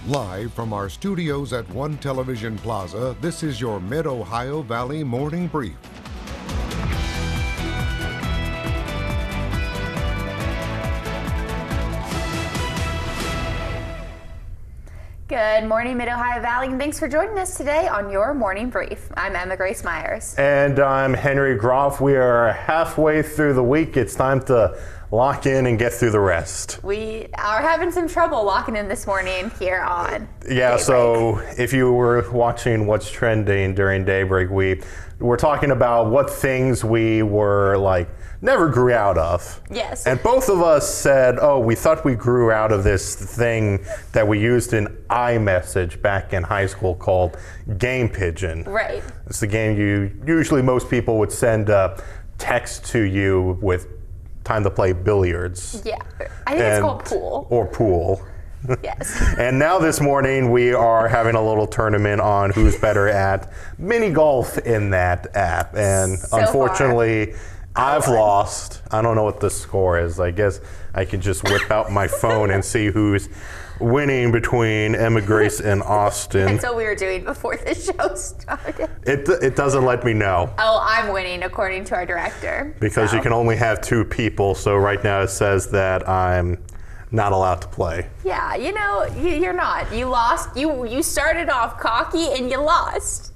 Live from our studios at One Television Plaza, this is your Mid-Ohio Valley Morning Brief. Good morning, Mid-Ohio Valley, and thanks for joining us today on your Morning Brief. I'm Emma Grace Myers. And I'm Henry Grof. We are halfway through the week. It's time to lock in and get through the rest. We are having some trouble locking in this morning here on Daybreak. So if you were watching What's Trending during Daybreak, we were talking about what things we were never grew out of. Yes. And both of us said, oh, we thought we grew out of this thing that we used in iMessage back in high school called Game Pigeon. Right. It's the game usually most people would send a text to you with time to play billiards. Yeah, I think it's called pool. Or pool. Yes. And now this morning we are having a little tournament on who's better at mini golf in that app. And so unfortunately, I've lost. I don't know what the score is. I guess I can just whip out my phone and see who's winning between Emma Grace and Austin. That's what we were doing before the show started. It doesn't let me know. Oh, I'm winning according to our director. Because you can only have two people, so right now it says that I'm not allowed to play. Yeah, you're not. You lost. You started off cocky and you lost.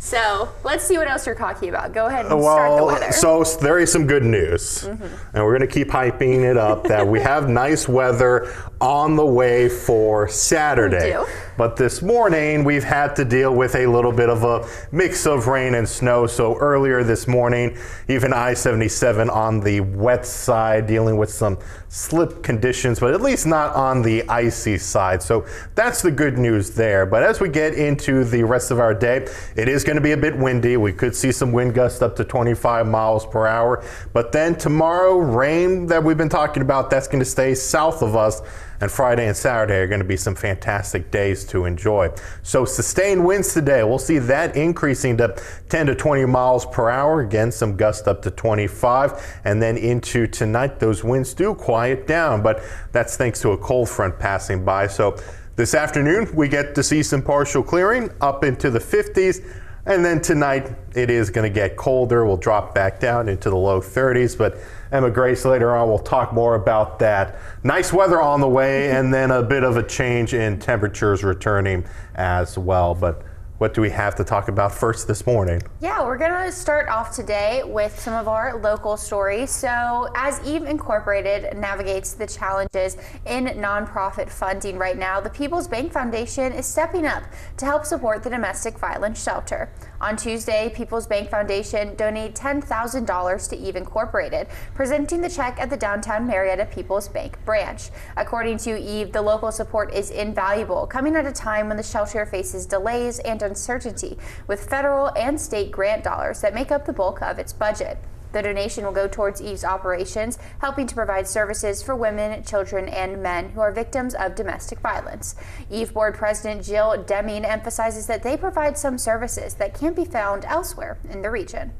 So let's see what else you're cocky about. Go ahead and start the weather. So there is some good news, and we're going to keep hyping it up that we have nice weather on the way for Saturday. We do. But this morning we've had to deal with a little bit of a mix of rain and snow. So earlier this morning, even I-77 on the wet side, dealing with some slip conditions, but at least not on the icy side. So that's the good news there. But as we get into the rest of our day, it is going to be a bit windy. We could see some wind gusts up to 25 miles per hour. But then tomorrow, rain that we've been talking about, that's going to stay south of us. And Friday and Saturday are going to be some fantastic days to enjoy. So sustained winds today, we'll see that increasing to 10 to 20 miles per hour. Again, some gusts up to 25. And then into tonight, those winds do quiet down, but that's thanks to a cold front passing by. So this afternoon, we get to see some partial clearing up into the 50s. And then tonight, it is going to get colder. We'll drop back down into the low 30s. But Emma Grace, later on, we'll talk more about that. Nice weather on the way, and then a bit of a change in temperatures returning as well. But what do we have to talk about first this morning? Yeah, we're going to start off today with some of our local stories. So as Eve Incorporated navigates the challenges in nonprofit funding right now, the People's Bank Foundation is stepping up to help support the domestic violence shelter. On Tuesday, People's Bank Foundation donated $10,000 to Eve Incorporated, presenting the check at the downtown Marietta People's Bank branch. According to Eve, the local support is invaluable, coming at a time when the shelter faces delays and uncertainty with federal and state grant dollars that make up the bulk of its budget. The donation will go towards Eve's operations, helping to provide services for women, children, and men who are victims of domestic violence. Eve Board President Jill Deming emphasizes that they provide some services that can't be found elsewhere in the region.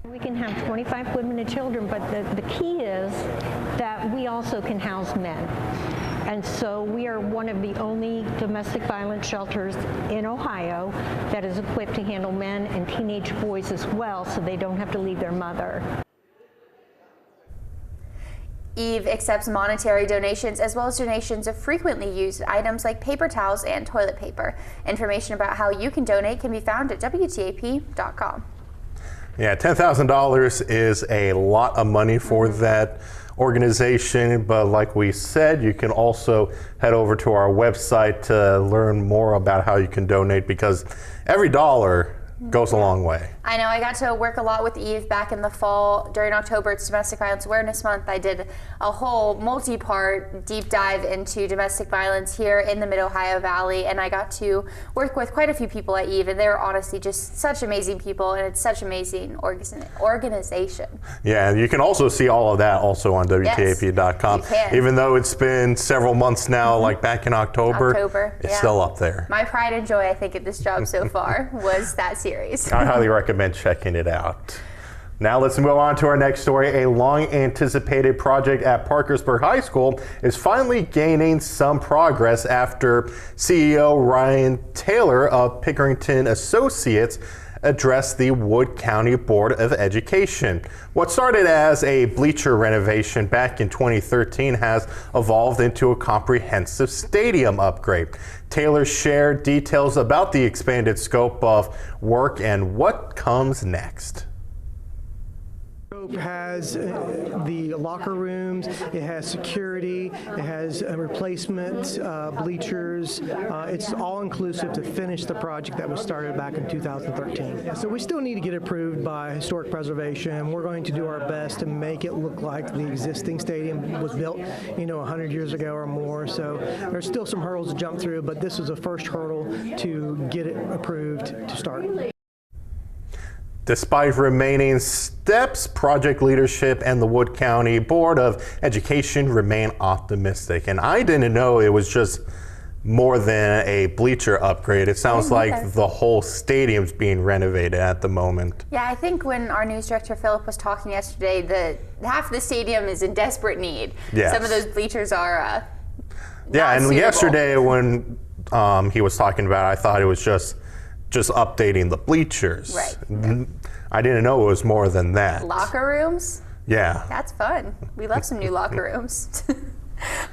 We can have 25 women and children, but the key is that we also can house men. And so we are one of the only domestic violence shelters in Ohio that is equipped to handle men and teenage boys as well, so they don't have to leave their mother. Eve accepts monetary donations as well as donations of frequently used items like paper towels and toilet paper. Information about how you can donate can be found at WTAP.com. Yeah, $10,000 is a lot of money for that organization, but like we said, you can also head over to our website to learn more about how you can donate, because every dollar goes a long way. I know. I got to work a lot with Eve back in the fall. During October, it's Domestic Violence Awareness Month. I did a whole multi-part deep dive into domestic violence here in the Mid-Ohio Valley, and I got to work with quite a few people at Eve, and they're honestly just such amazing people, and it's such amazing organization. Yeah, and you can also see all of that also on WTAP.com. Yes, even though it's been several months now, like back in October, it's still up there. My pride and joy, I think, at this job so far was that series. I highly recommend checking it out. Now let's move on to our next story. A long-anticipated project at Parkersburg High School is finally gaining some progress after CEO Ryan Taylor of Pickerington Associates addressed the Wood County Board of Education. What started as a bleacher renovation back in 2013 has evolved into a comprehensive stadium upgrade. Taylor shared details about the expanded scope of work and what comes next. Has the locker rooms, it has security, it has replacement bleachers. It's all inclusive to finish the project that was started back in 2013. So we still need to get approved by Historic Preservation. We're going to do our best to make it look like the existing stadium was built, 100 years ago or more. So there's still some hurdles to jump through, but this is the first hurdle to get it approved to start. Despite remaining steps, project leadership and the Wood County Board of Education remain optimistic. And I didn't know it was just more than a bleacher upgrade. It sounds like the whole stadium's being renovated at the moment. Yeah, I think when our news director Philip was talking yesterday, half the stadium is in desperate need. Yes. Some of those bleachers are yeah, and suitable. Yesterday when he was talking about it, I thought it was just updating the bleachers. Right. I didn't know it was more than that. Locker rooms? Yeah. That's fun. We love some new locker rooms.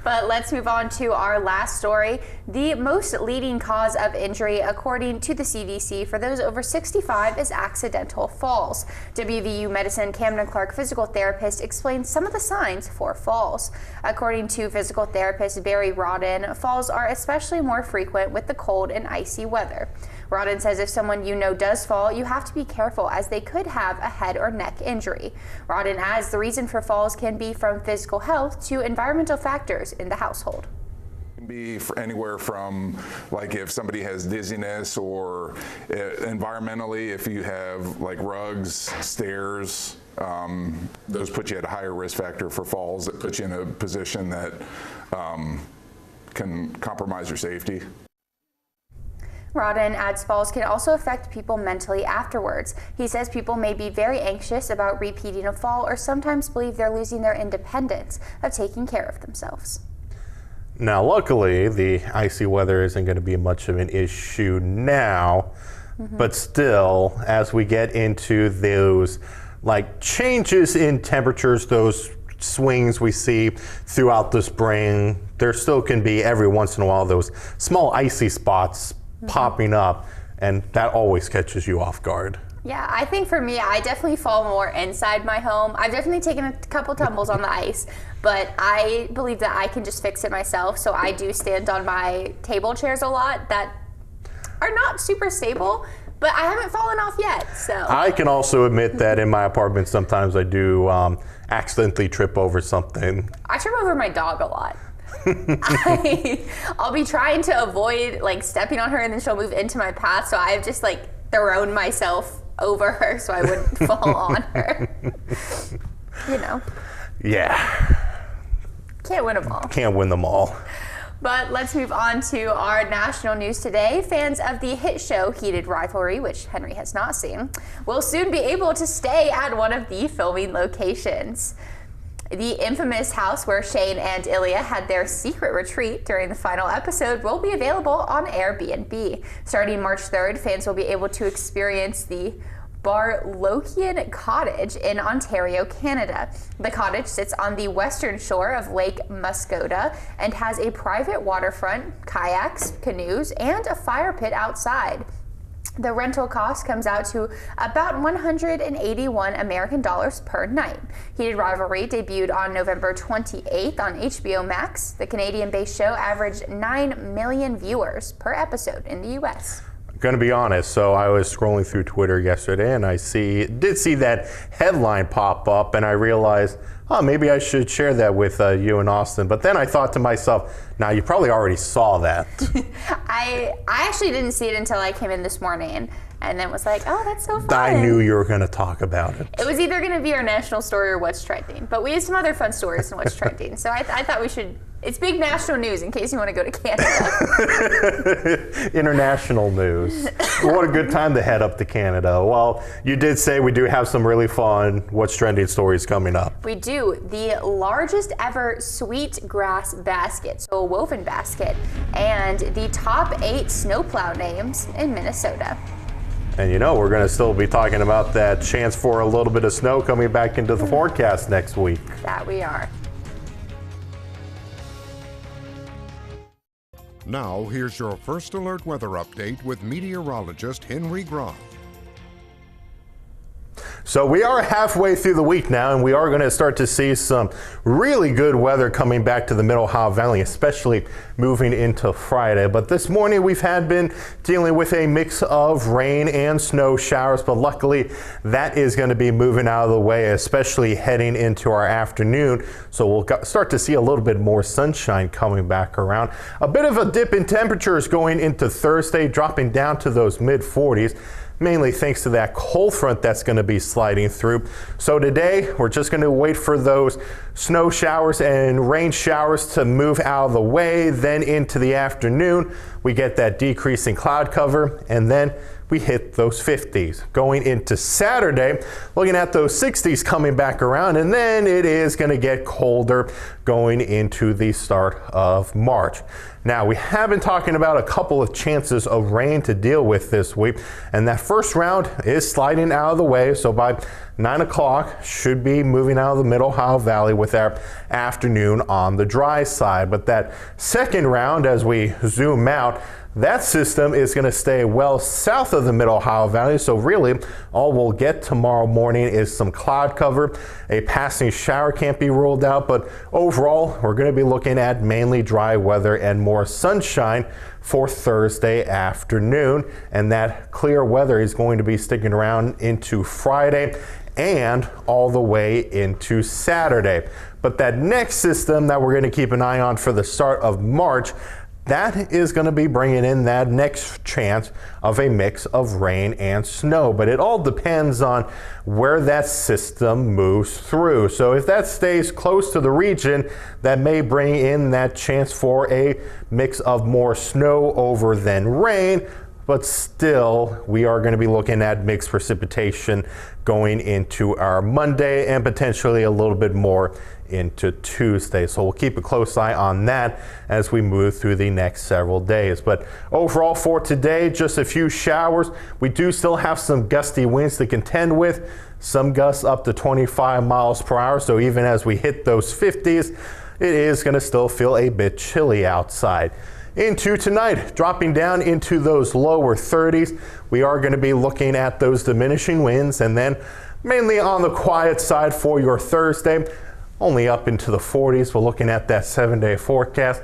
But let's move on to our last story. The most leading cause of injury, according to the CDC, for those over 65 is accidental falls. WVU Medicine Camden Clark physical therapist explains some of the signs for falls. According to physical therapist Barry Rodden, falls are especially more frequent with the cold and icy weather. Rodden says if someone you know does fall, you have to be careful as they could have a head or neck injury. Rodden adds the reason for falls can be from physical health to environmental factors in the household. Be anywhere from like if somebody has dizziness or environmentally if you have like rugs, stairs, those put you at a higher risk factor for falls that put you in a position that can compromise your safety. Rodden adds falls can also affect people mentally afterwards. He says people may be very anxious about repeating a fall or sometimes believe they're losing their independence of taking care of themselves. Now, luckily, the icy weather isn't going to be much of an issue now, but still, as we get into those like changes in temperatures, those swings we see throughout the spring, there still can be every once in a while those small icy spots popping up, and that always catches you off guard. Yeah, I think for me, I definitely fall more inside my home. I've definitely taken a couple tumbles on the ice, but I believe that I can just fix it myself. So I do stand on my table chairs a lot that are not super stable, but I haven't fallen off yet. So I can also admit that in my apartment, sometimes I do accidentally trip over something. I trip over my dog a lot. I'll be trying to avoid like stepping on her and then she'll move into my path, so I've just like thrown myself over her so I wouldn't fall on her. Yeah. Can't win them all. Can't win them all. But let's move on to our national news today. Fans of the hit show Heated Rivalry, which Henry has not seen, will soon be able to stay at one of the filming locations. The infamous house where Shane and Ilya had their secret retreat during the final episode will be available on Airbnb. Starting March 3rd, fans will be able to experience the Barlokian Cottage in Ontario, Canada. The cottage sits on the western shore of Lake Muskoka and has a private waterfront, kayaks, canoes, and a fire pit outside. The rental cost comes out to about $181 American per night. Heated Rivalry debuted on November 28th on HBO Max. The Canadian-based show averaged 9 million viewers per episode in the U.S. Going to be honest, so I was scrolling through Twitter yesterday and I did see that headline pop up, and I realized, oh, maybe I should share that with you and Austin. But then I thought to myself, now you probably already saw that. I actually didn't see it until I came in this morning and then was like, oh, that's so fun. I knew you were going to talk about it. It was either going to be our national story or what's trending, but we had some other fun stories in what's trending, so I thought we should It's big national news in case you want to go to Canada. International news. What a good time to head up to Canada. Well, you did say we do have some really fun What's Trending stories coming up. We do. The largest ever sweetgrass basket, so a woven basket, and the top 8 snowplow names in Minnesota. And you know, we're going to still be talking about that chance for a little bit of snow coming back into the forecast next week. That we are. Now, here's your first alert weather update with meteorologist Henry Grof. So we are halfway through the week now, and we are going to start to see some really good weather coming back to the Middle Ohio Valley, especially moving into Friday. But this morning we've been dealing with a mix of rain and snow showers, but luckily that is going to be moving out of the way, especially heading into our afternoon. So we'll start to see a little bit more sunshine coming back around. A bit of a dip in temperatures going into Thursday, dropping down to those mid-40s. Mainly thanks to that cold front that's going to be sliding through. So today we're just going to wait for those snow showers and rain showers to move out of the way. Then into the afternoon we get that decrease in cloud cover, and then we hit those 50s. Going into Saturday, looking at those 60s coming back around, and then it is going to get colder going into the start of March. Now, we have been talking about a couple of chances of rain to deal with this week, and that first round is sliding out of the way, so by 9 o'clock should be moving out of the Middle Ohio Valley with our afternoon on the dry side. But that second round, as we zoom out, that system is going to stay well south of the Middle Ohio Valley, so really all we'll get tomorrow morning is some cloud cover. A passing shower can't be ruled out, but overall we're going to be looking at mainly dry weather and more sunshine for Thursday afternoon, and that clear weather is going to be sticking around into Friday and all the way into Saturday. But that next system that we're going to keep an eye on for the start of March, that is going to be bringing in that next chance of a mix of rain and snow. But it all depends on where that system moves through. So if that stays close to the region, that may bring in that chance for a mix of more snow over than rain. But still, we are going to be looking at mixed precipitation going into our Monday and potentially a little bit more into Tuesday. So we'll keep a close eye on that as we move through the next several days. But overall for today, just a few showers. We do still have some gusty winds to contend with, some gusts up to 25 miles per hour. So even as we hit those 50s, it is going to still feel a bit chilly outside. Into tonight, dropping down into those lower 30s. We are going to be looking at those diminishing winds, and then mainly on the quiet side for your Thursday, only up into the 40s. We're looking at that 7-day forecast.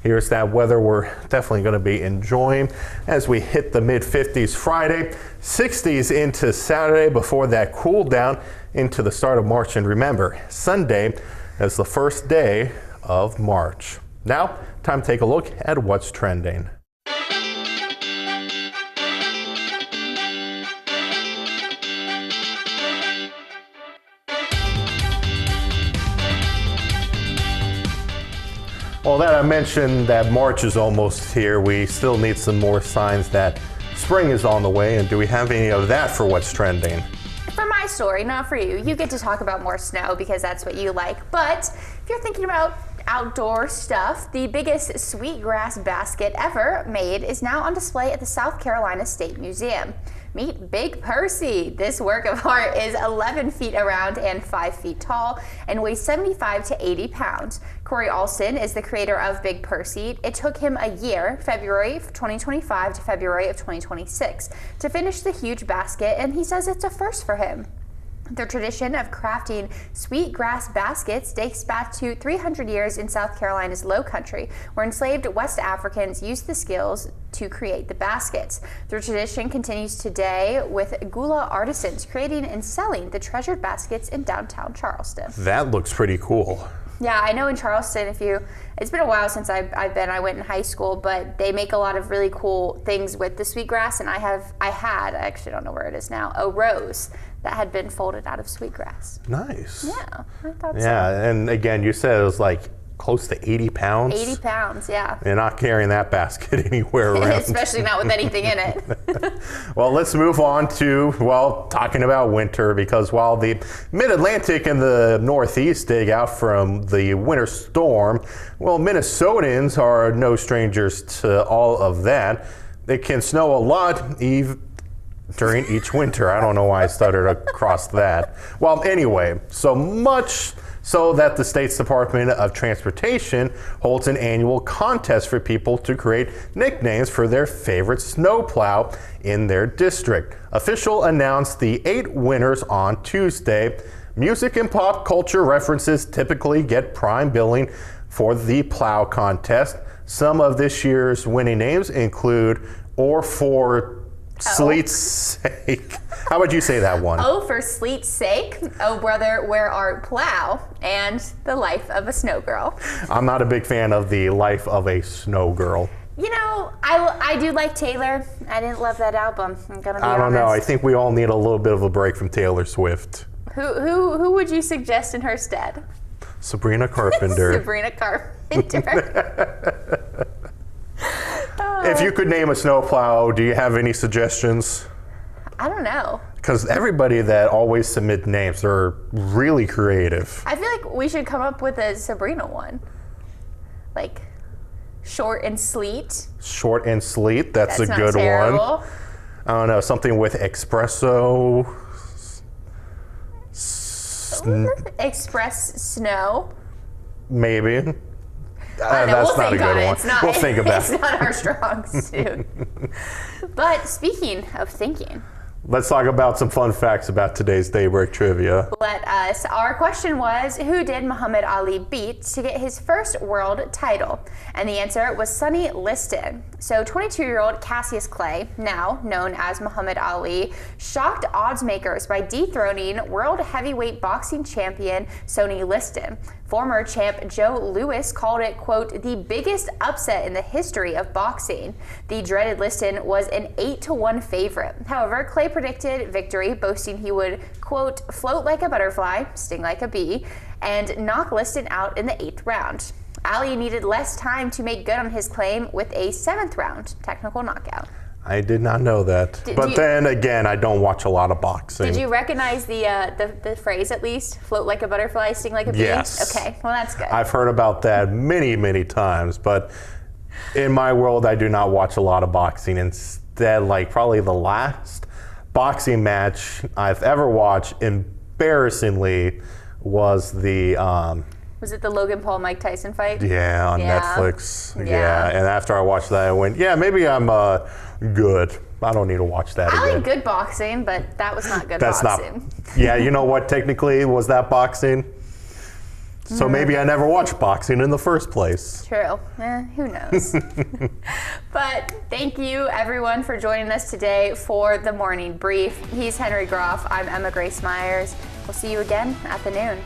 Here's that weather we're definitely going to be enjoying as we hit the mid-50s Friday, 60s into Saturday before that cool down into the start of March. And remember, Sunday is the first day of March. Now, time to take a look at what's trending. Well, that I mentioned that March is almost here. We still need some more signs that spring is on the way. And do we have any of that for what's trending? For my story, not for you. You get to talk about more snow because that's what you like. But if you're thinking about outdoor stuff, the biggest sweetgrass basket ever made is now on display at the South Carolina State Museum. Meet Big Percy. This work of art is 11 feet around and 5 feet tall and weighs 75 to 80 pounds. Corey Alston is the creator of Big Percy. It took him a year, February of 2025 to February of 2026, to finish the huge basket, and he says it's a first for him. The tradition of crafting sweetgrass baskets dates back to 300 years in South Carolina's Low Country, where enslaved West Africans used the skills to create the baskets. The tradition continues today with Gula artisans creating and selling the treasured baskets in downtown Charleston. That looks pretty cool. Yeah, I know in Charleston, it's been a while since I went in high school, but they make a lot of really cool things with the sweetgrass, and I actually don't know where it is now, a rose that had been folded out of sweetgrass. Nice. Yeah, I thought so. Yeah, and again, you said it was like close to 80 pounds. 80 pounds, yeah. You're not carrying that basket anywhere around. Especially not with anything in it. Well, let's move on to, well, talking about winter, because while the Mid-Atlantic and the Northeast dig out from the winter storm, well, Minnesotans are no strangers to all of that. It can snow a lot during each winter. I don't know why I stuttered across that. Well, anyway, so much so that the state's Department of Transportation holds an annual contest for people to create nicknames for their favorite snowplow in their district. Official announced the 8 winners on Tuesday. Music and pop culture references typically get prime billing for the plow contest. Some of this year's winning names include Or for Sleet's Sake. How would you say that one? Oh, for sleet's sake. Oh, brother, where art plow? And The Life of a Snow Girl. I'm not a big fan of The Life of a Snow Girl. You know, I do like Taylor. I didn't love that album. I'm gonna be honest. I don't know. I think we all need a little bit of a break from Taylor Swift. Who would you suggest in her stead? Sabrina Carpenter. Sabrina Carpenter. If you could name a snowplow, do you have any suggestions? I don't know. Because everybody that always submit names, they're really creative. I feel like we should come up with a Sabrina one. Like, short and sleet. Short and sleet, that's a not good terrible. one. I don't know, something with espresso. Express snow. Maybe. I don't know, That's we'll not a think on good it. one. It's not, We'll think about it's it. not our strong suit. But speaking of thinking, Let's talk about some fun facts about today's Daybreak Trivia. let us. Our question was, who did Muhammad Ali beat to get his first world title? And the answer was Sonny Liston. So 22-year-old Cassius Clay, now known as Muhammad Ali, shocked odds makers by dethroning world heavyweight boxing champion Sonny Liston. Former champ Joe Louis called it, quote, the biggest upset in the history of boxing. The dreaded Liston was an 8-1 favorite. However, Clay predicted victory, boasting he would, quote, float like a butterfly, sting like a bee, and knock Liston out in the 8th round. Ali needed less time to make good on his claim with a 7th round technical knockout. I did not know that. But then again, I don't watch a lot of boxing. Did you recognize the phrase at least? Float like a butterfly, sting like a bee? Yes. Okay, well that's good. I've heard about that many, many times, but in my world, I do not watch a lot of boxing. Instead, like probably the last boxing match I've ever watched, embarrassingly, was the Was it the Logan Paul Mike Tyson fight? on Netflix. Yeah. And after I watched that, I went, yeah, maybe I'm good. I don't need to watch that I again. like good boxing, but that was not good That's boxing. not. Yeah, you know what? Technically, was that boxing? So maybe I never watched boxing in the first place. True. Who knows? But thank you, everyone, for joining us today for the morning brief. He's Henry Grof. I'm Emma Grace Myers. We'll see you again at the noon.